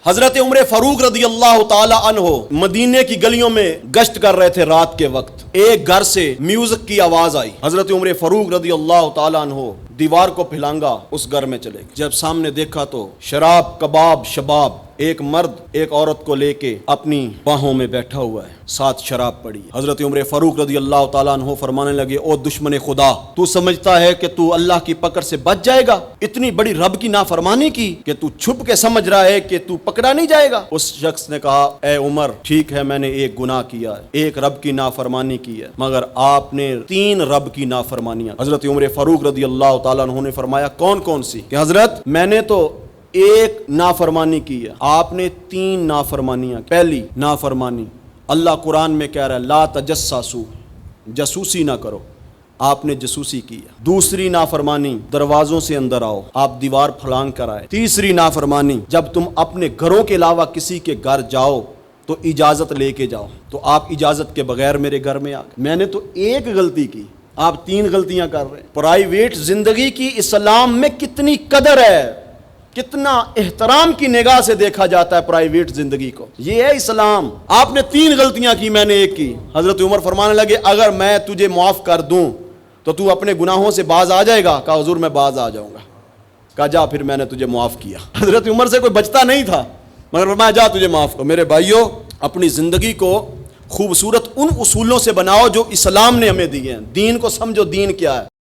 حضرت عمر فاروق رضی اللہ تعالی عنہ مدینے کی گلیوں میں گشت کر رہے تھے رات کے وقت. ایک گھر سے میوزک کی آواز آئی. حضرت عمر فاروق رضی اللہ تعالی عنہ دیوار کو پھلانگا اس گھر میں چلے گئے. جب سامنے دیکھا تو شراب کباب شباب ایک مرد ایک عورت کو لے کے اپنی باہوں میں بیٹھا ہوا ہے, ساتھ شراب پڑی. حضرت عمر فاروق رضی اللہ تعالیٰ عنہ فرمانے لگے, او دشمن خدا, تو سمجھتا ہے کہ تو اللہ کی پکڑ سے بچ جائے گا؟ اتنی بڑی رب کی نافرمانی کی کہ تو چھپ کے سمجھ رہا ہے کہ تو پکڑا نہیں جائے گا. اس شخص نے کہا, اے عمر, ٹھیک ہے میں نے ایک گناہ کیا ہے, ایک رب کی نافرمانی کی ہے, مگر آپ نے 3 رب کی نافرمانیاں. حضرت عمر فاروق رضی اللہ تعالیٰ عنہ نے فرمایا, کون کون سی؟ کہ حضرت میں نے تو ایک نافرمانی کی ہے, آپ نے 3 نافرمانیاں. پہلی نافرمانی اللہ قرآن میں کہہ رہا ہے, لا تجسسوا, جاسوسی نہ کرو, آپ نے جاسوسی کی ہے. دوسری نافرمانی دروازوں سے اندر آؤ, آپ دیوار پھلانگ کر آئے. تیسری نافرمانی جب تم اپنے گھروں کے علاوہ کسی کے گھر جاؤ تو اجازت لے کے جاؤ, تو آپ اجازت کے بغیر میرے گھر میں آ گئے. میں نے تو ایک غلطی کی, آپ 3 غلطیاں کر رہے ہیں. پرائیویٹ زندگی کی اسلام میں کتنی قدر ہے, کتنا احترام کی نگاہ سے دیکھا جاتا ہے پرائیویٹ زندگی کو. یہ ہے اسلام. آپ نے 3 غلطیاں کی, میں نے ایک کی. حضرت عمر فرمانے لگے, اگر میں تجھے معاف کر دوں تو تو اپنے گناہوں سے باز آ جائے گا؟ کہا حضور میں باز آ جاؤں گا. کہا جا, پھر میں نے تجھے معاف کیا. حضرت عمر سے کوئی بچتا نہیں تھا, مگر فرمایا جا تجھے معاف کر. میرے بھائیوں, اپنی زندگی کو خوبصورت ان اصولوں سے بناؤ جو اسلام نے ہمیں دیے ہیں. دین کو سمجھو, دین کیا ہے.